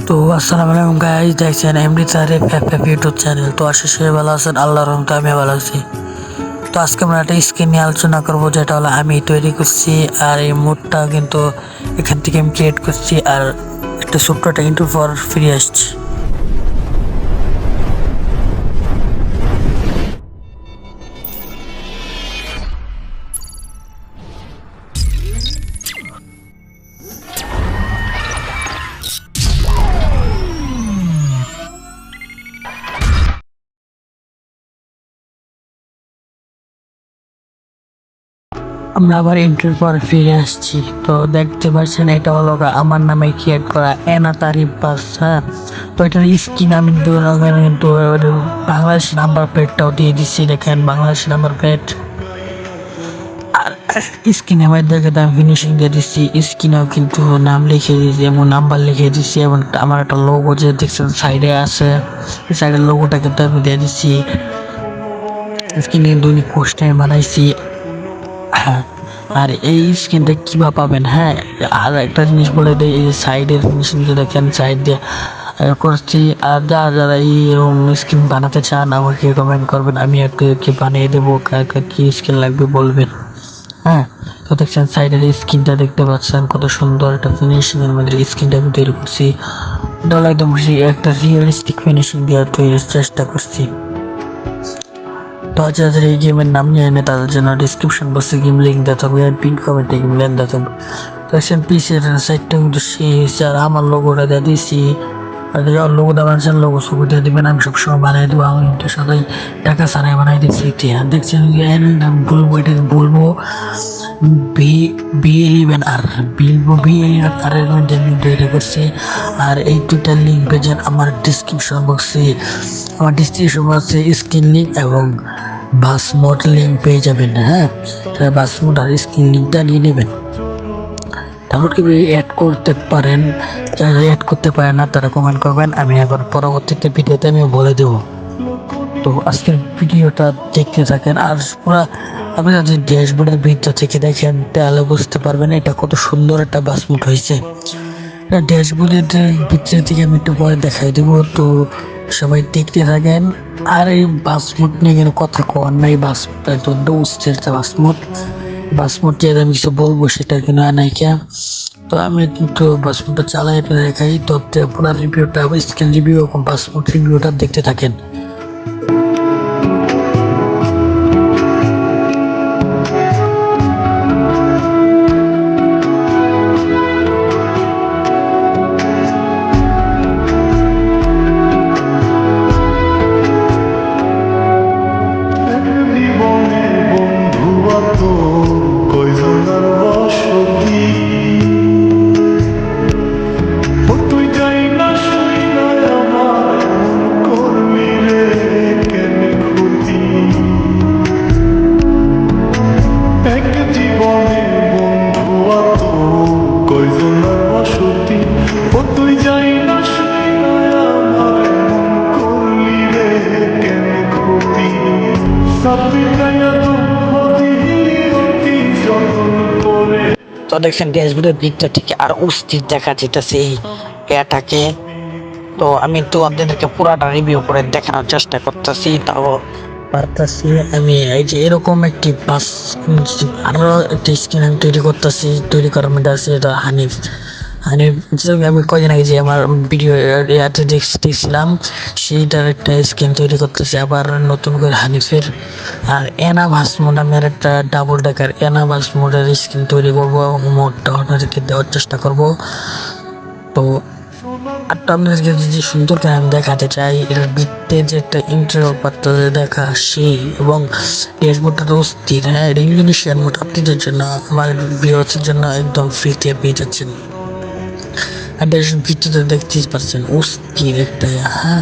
তো আসসালামু আলাইকুম গাইস, দেখছেন এমডি তারিফ এফএফ ইউটিউব চ্যানেল। তো আশা করি ভালো আছেন, আল্লাহর রহমতে আমি ভালো আছি। তো আজকে আমরা একটা স্কিন নিয়ে আলোচনা করবো, যেটা হলো আমি তৈরি করছি। আর এই মুডটা কিন্তু এখান থেকে আমি ক্রিয়েট করছি, আর একটা ছোট্ট একটা ইন্ট্রো পর ফিরে আসছি। আমরা আবার ইন্টার পর ফিরে আসছি। তো দেখতে পাচ্ছেন এটা হলো আমার নামে ক্রিয়েট করা এনা তারিফ বাস। হ্যাঁ, তো এটার স্কিন আমি কিন্তু বাংলাদেশ নাম্বার প্লেটটাও দিয়ে দিচ্ছি। দেখেন বাংলাদেশ নাম্বার প্লেট। আর স্ক্রিনে মধ্যে আমি ফিনিশিং দিয়ে দিচ্ছি। স্ক্রিনেও কিন্তু নাম লিখে দিয়েছি এবং নাম্বার লিখে দিচ্ছি, এবং আমার একটা লোগো যে দেখছেন সাইডে আছে, সাইডের লোগোটা কিন্তু আমি দিয়ে দিচ্ছি। স্ক্রিনে দুই পোস্টার বানাইছি। হ্যাঁ, আর এই স্ক্রিনটা কিভাবে পাবেন? হ্যাঁ, আর একটা জিনিস বলে দিই, এই সাইডের ফিনিশিং দেখেন সাইড দিয়ে করছি। আর যারা এইরকম স্ক্রিন বানাতে চান আমাকে কমেন্ট করবেন, আমি কি বানিয়ে দেবো। কার কি স্ক্রিন লাগবে বলবেন। হ্যাঁ, তো দেখছেন সাইডের স্ক্রিনটা দেখতে পাচ্ছেন কত সুন্দর একটা ফিনিশিং এর মধ্যে স্ক্রিনটা আমি তৈরি করছি। এটা একদম একটা রিয়েলিস্টিক ফিনিশিং দেওয়ার তৈরির চেষ্টা করছি। তো যাদের এই গেমের নাম নিয়ে এনে তাদের জন্য ডিসক্রিপশন বক্সে গেম লিঙ্ক দেওয়া থাকবে, আর পিন কমেন্টে গেম লিঙ্ক দেওয়া থাকবে। তো দেখছেন পিসের সাইডটা কিন্তু শেষ, আর আমার লোগোটা দিয়ে দিয়েছি। আর লোগো দেওয়ার লোগো ছবি দিয়ে দেবেন, আমি সবসময় বানিয়ে দেবো। আমি কিন্তু সবাই টাকা ছাড়াই বানাই দিচ্ছি। দেখছেন আমি বলবো, এটা বলবো বি বি11 আর বি11 তারের মধ্যে আমি তৈরি করছি। আর এই দুইটা লিঙ্ক পেয়েছেন আমার ডিসক্রিপশন বক্সে। আমার ডিসক্রিপশন বক্সে স্ক্রিন লিঙ্ক এবং বাস মোড লিঙ্ক পেয়ে যাবেন। হ্যাঁ, বাস মোড আর স্ক্রিন লিঙ্কটা নিয়ে নেবেন। ডাউনলোড করে অ্যাড করতে পারেন। যারা অ্যাড করতে পারে না তারা কমেন্ট করবেন, আমি এখন পরবর্তীতে ভিডিওতে আমি বলে দেবো। তো আজকের ভিডিওটা দেখতে থাকেন, আর পুরো আপনি যদি ড্যাশবোর্ডের ভিতর থেকে দেখেন তাহলে বুঝতে পারবেন এটা কত সুন্দর একটা বাসমুট হয়েছে। ড্যাশবোর্ডের ভিতর থেকে আমি একটু পরে দেখাই দেবো। তো সবাই দেখতে থাকেন। আর এই বাসমুট নিয়ে কিন্তু কথা কর নাই, বাসমুটটা একদম উঠছে একটা বাসমুট যে আমি কিছু বলবো সেটা কিন্তু নাইকা। তো আমি কিন্তু বাসমুটটা চালাই দেখাই। তো পুরো রিভিউটা স্ক্রিন রিভিউ এবং বাসমুট রিভিউটা দেখতে থাকেন। তো দেখছেন ড্যাশবোর্ডের দিকটা থেকে আর অস্থির দেখা যেতেছে এই এটাকে। তো আমি তো আপনাদেরকে পুরাটা রিভিউ করে দেখানোর চেষ্টা করতেছি, তাও পারতেছি। আমি এই যে এরকম একটি বাস আরো একটি স্ক্রিন আমি তৈরি করার মধ্যে আছে, এটা হানিফ। আমি কদিন আগে যে আমার ভিডিও ইয়াতে দেখছিলাম, সেইটার একটা স্ক্রিন তৈরি করতেছে আবার নতুন করে হানিফের। আর এনা ভাস মোড, আমি আর একটা ডাবল ডেকার এনা ভাস মোডের স্ক্রিন তৈরি করবো এবং মোডটা আপনাদেরকে দেওয়ার চেষ্টা করব। তো একটা আপনাদেরকে যদি সুন্দর করে আমি দেখাতে চাই, এটার ভিত্তে যে একটা ইন্টারভিউ পাত্র দেখা সেই, এবং ড্যাশবোর্ডটা তো অস্থির। হ্যাঁ, এটা ইন্দোনেশিয়ান মোড আপনাদের জন্য, আমার ভিউয়ার্সের জন্য একদম ফ্রিতে পেয়ে যাচ্ছেন। আর ভিতরে দেখতেই পাচ্ছেন অস্থির একটা। হ্যাঁ,